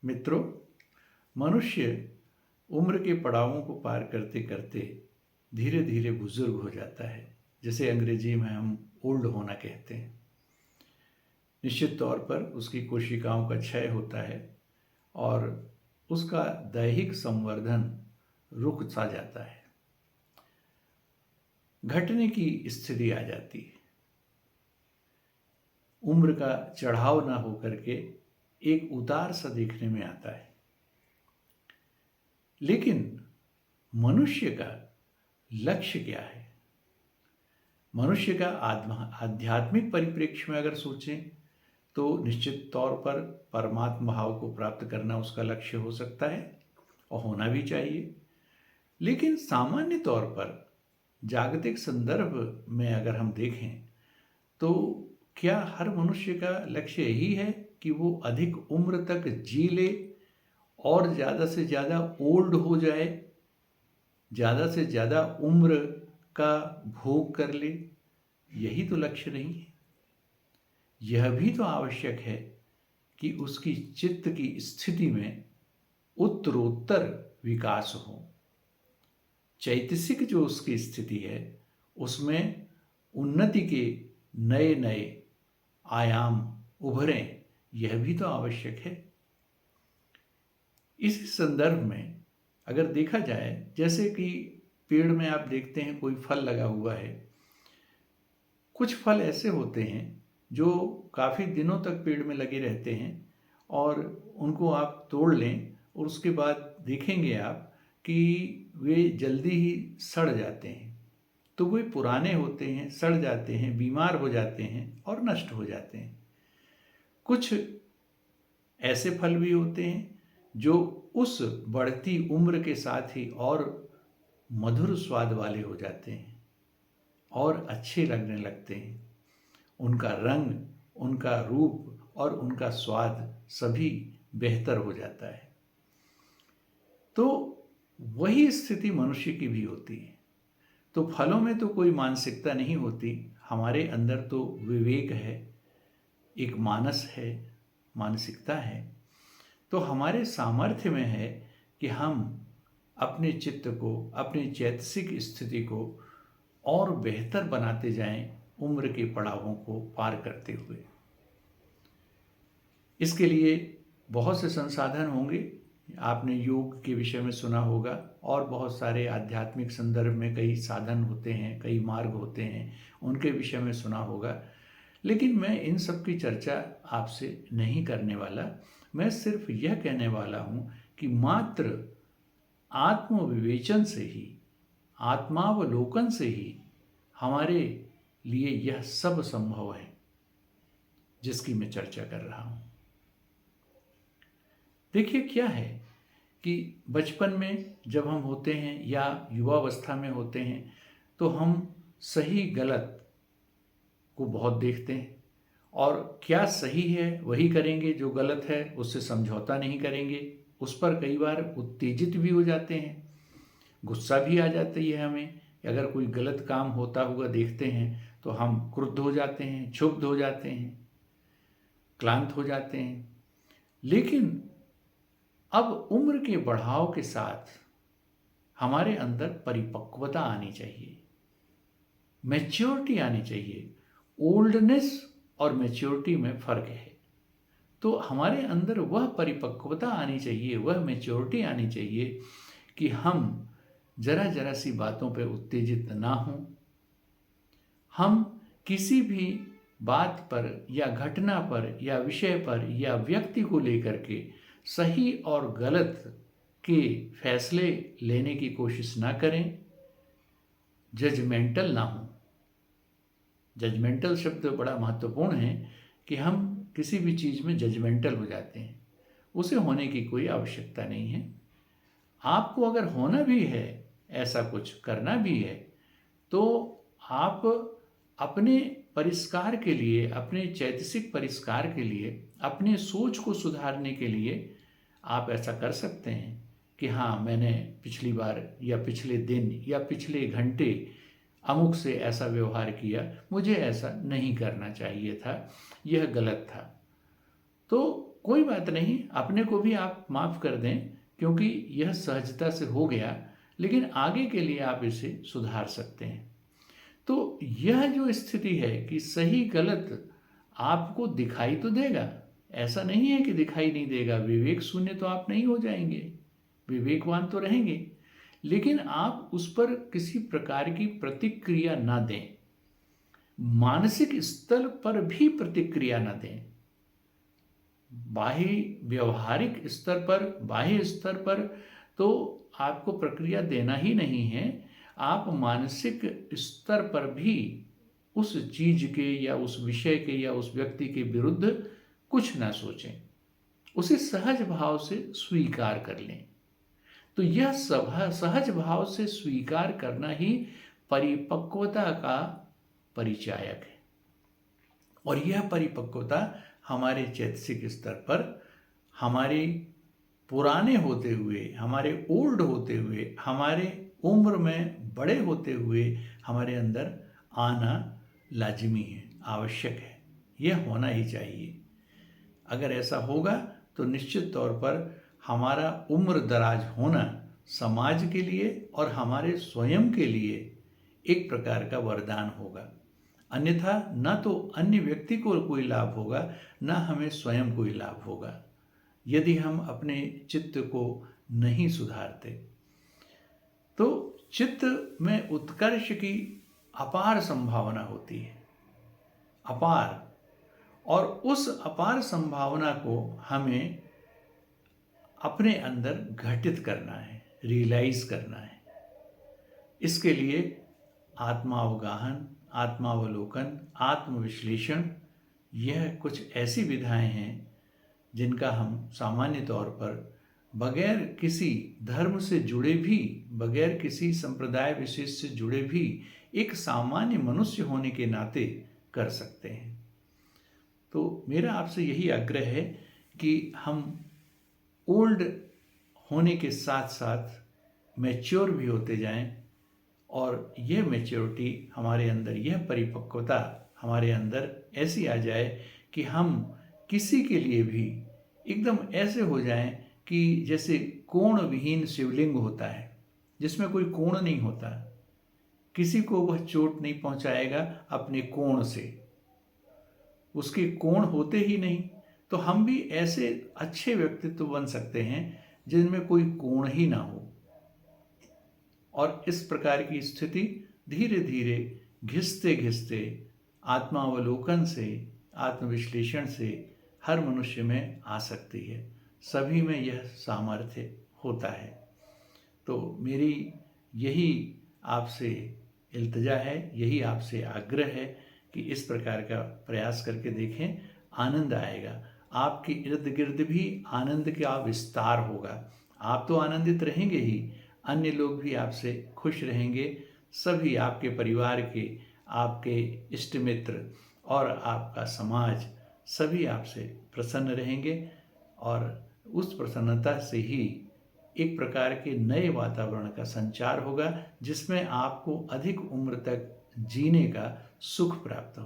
मित्रों, मनुष्य उम्र के पड़ावों को पार करते करते धीरे धीरे बुजुर्ग हो जाता है, जिसे अंग्रेजी में हम ओल्ड होना कहते हैं। निश्चित तौर पर उसकी कोशिकाओं का क्षय होता है और उसका दैहिक संवर्धन रुक सा जाता है। घटने की स्थिति आ जाती है। उम्र का चढ़ाव ना होकर के एक उतार सा देखने में आता है। लेकिन मनुष्य का लक्ष्य क्या है? मनुष्य का आध्यात्मिक परिप्रेक्ष्य में अगर सोचें तो निश्चित तौर पर परमात्मा भाव को प्राप्त करना उसका लक्ष्य हो सकता है और होना भी चाहिए। लेकिन सामान्य तौर पर जागतिक संदर्भ में अगर हम देखें तो क्या हर मनुष्य का लक्ष्य यही है कि वो अधिक उम्र तक जी ले और ज़्यादा से ज़्यादा ओल्ड हो जाए, ज़्यादा से ज़्यादा उम्र का भोग कर ले? यही तो लक्ष्य नहीं है। यह भी तो आवश्यक है कि उसकी चित्त की स्थिति में उत्तरोत्तर विकास हो। चैतसिक जो उसकी स्थिति है उसमें उन्नति के नए नए आयाम उभरें, यह भी तो आवश्यक है। इस संदर्भ में अगर देखा जाए, जैसे कि पेड़ में आप देखते हैं कोई फल लगा हुआ है। कुछ फल ऐसे होते हैं जो काफ़ी दिनों तक पेड़ में लगे रहते हैं और उनको आप तोड़ लें और उसके बाद देखेंगे आप कि वे जल्दी ही सड़ जाते हैं। तो वे पुराने होते हैं, सड़ जाते हैं, बीमार हो जाते हैं और नष्ट हो जाते हैं। कुछ ऐसे फल भी होते हैं जो उस बढ़ती उम्र के साथ ही और मधुर स्वाद वाले हो जाते हैं और अच्छे लगने लगते हैं। उनका रंग, उनका रूप और उनका स्वाद सभी बेहतर हो जाता है। तो वही स्थिति मनुष्य की भी होती है। तो फलों में तो कोई मानसिकता नहीं होती, हमारे अंदर तो विवेक है, एक मानस है, मानसिकता है। तो हमारे सामर्थ्य में है कि हम अपने चित्त को, अपनी चैतसिक स्थिति को और बेहतर बनाते जाएं उम्र के पड़ावों को पार करते हुए। इसके लिए बहुत से संसाधन होंगे। आपने योग के विषय में सुना होगा और बहुत सारे आध्यात्मिक संदर्भ में कई साधन होते हैं, कई मार्ग होते हैं, उनके विषय में सुना होगा। लेकिन मैं इन सब की चर्चा आपसे नहीं करने वाला। मैं सिर्फ यह कहने वाला हूँ कि मात्र आत्मविवेचन से ही, आत्मावलोकन से ही हमारे लिए यह सब संभव है जिसकी मैं चर्चा कर रहा हूँ। देखिए क्या है कि बचपन में जब हम होते हैं या युवावस्था में होते हैं तो हम सही गलत को बहुत देखते हैं और क्या सही है वही करेंगे, जो गलत है उससे समझौता नहीं करेंगे। उस पर कई बार उत्तेजित भी हो जाते हैं, गुस्सा भी आ जाती है हमें। अगर कोई गलत काम होता हुआ देखते हैं तो हम क्रुद्ध हो जाते हैं, क्षुब्ध हो जाते हैं, क्लांत हो जाते हैं। लेकिन अब उम्र के बढ़ाव के साथ हमारे अंदर परिपक्वता आनी चाहिए, मैच्योरिटी आनी चाहिए। ओल्डनेस और मैच्योरिटी में फ़र्क है। तो हमारे अंदर वह परिपक्वता आनी चाहिए, वह मैच्योरिटी आनी चाहिए कि हम जरा जरा सी बातों पे उत्तेजित ना हों। हम किसी भी बात पर या घटना पर या विषय पर या व्यक्ति को लेकर के सही और गलत के फैसले लेने की कोशिश ना करें, जजमेंटल ना हो। जजमेंटल शब्द बड़ा महत्वपूर्ण है कि हम किसी भी चीज़ में जजमेंटल हो जाते हैं। उसे होने की कोई आवश्यकता नहीं है। आपको अगर होना भी है, ऐसा कुछ करना भी है, तो आप अपने परिष्कार के लिए, अपने चैतसिक परिष्कार के लिए, अपने सोच को सुधारने के लिए आप ऐसा कर सकते हैं कि हाँ, मैंने पिछली बार या पिछले दिन या पिछले घंटे अमुक से ऐसा व्यवहार किया, मुझे ऐसा नहीं करना चाहिए था, यह गलत था। तो कोई बात नहीं, अपने को भी आप माफ़ कर दें, क्योंकि यह सहजता से हो गया, लेकिन आगे के लिए आप इसे सुधार सकते हैं। तो यह जो स्थिति है कि सही गलत आपको दिखाई तो देगा, ऐसा नहीं है कि दिखाई नहीं देगा, विवेक शून्य तो आप नहीं हो जाएंगे, विवेकवान तो रहेंगे, लेकिन आप उस पर किसी प्रकार की प्रतिक्रिया ना दें, मानसिक स्तर पर भी प्रतिक्रिया ना दें। बाह्य व्यवहारिक स्तर पर, बाह्य स्तर पर तो आपको प्रक्रिया देना ही नहीं है, आप मानसिक स्तर पर भी उस चीज के या उस विषय के या उस व्यक्ति के विरुद्ध कुछ ना सोचें, उसे सहज भाव से स्वीकार कर लें। तो यह सहज भाव से स्वीकार करना ही परिपक्वता का परिचायक है। और यह परिपक्वता हमारे चैतसिक स्तर पर, हमारे पुराने होते हुए, हमारे ओल्ड होते हुए, हमारे उम्र में बड़े होते हुए हमारे अंदर आना लाजिमी है, आवश्यक है, यह होना ही चाहिए। अगर ऐसा होगा तो निश्चित तौर पर हमारा उम्र दराज होना समाज के लिए और हमारे स्वयं के लिए एक प्रकार का वरदान होगा। अन्यथा न तो अन्य व्यक्ति को कोई लाभ होगा, न हमें स्वयं कोई लाभ होगा, यदि हम अपने चित्त को नहीं सुधारते। तो चित्त में उत्कर्ष की अपार संभावना होती है, अपार, और उस अपार संभावना को हमें अपने अंदर घटित करना है, रियलाइज करना है। इसके लिए आत्मावगाहन, आत्मावलोकन, आत्मविश्लेषण, यह कुछ ऐसी विधाएं हैं जिनका हम सामान्य तौर पर बगैर किसी धर्म से जुड़े भी, बगैर किसी संप्रदाय विशेष से जुड़े भी एक सामान्य मनुष्य होने के नाते कर सकते हैं। तो मेरा आपसे यही आग्रह है कि हम ओल्ड होने के साथ साथ मैच्योर भी होते जाएं, और यह मैच्योरिटी हमारे अंदर, यह परिपक्वता हमारे अंदर ऐसी आ जाए कि हम किसी के लिए भी एकदम ऐसे हो जाएं कि जैसे कोण विहीन शिवलिंग होता है, जिसमें कोई कोण नहीं होता, किसी को वह चोट नहीं पहुंचाएगा अपने कोण से, उसके कोण होते ही नहीं। तो हम भी ऐसे अच्छे व्यक्तित्व बन सकते हैं जिनमें कोई कोण ही ना हो। और इस प्रकार की स्थिति धीरे धीरे घिसते घिसते आत्मावलोकन से, आत्मविश्लेषण से हर मनुष्य में आ सकती है, सभी में यह सामर्थ्य होता है। तो मेरी यही आपसे इल्तिजा है, यही आपसे आग्रह है कि इस प्रकार का प्रयास करके देखें, आनंद आएगा, आपके इर्द गिर्द भी आनंद का विस्तार होगा। आप तो आनंदित रहेंगे ही, अन्य लोग भी आपसे खुश रहेंगे, सभी आपके परिवार के, आपके इष्ट मित्र और आपका समाज सभी आपसे प्रसन्न रहेंगे, और उस प्रसन्नता से ही एक प्रकार के नए वातावरण का संचार होगा, जिसमें आपको अधिक उम्र तक जीने का सुख प्राप्त हो।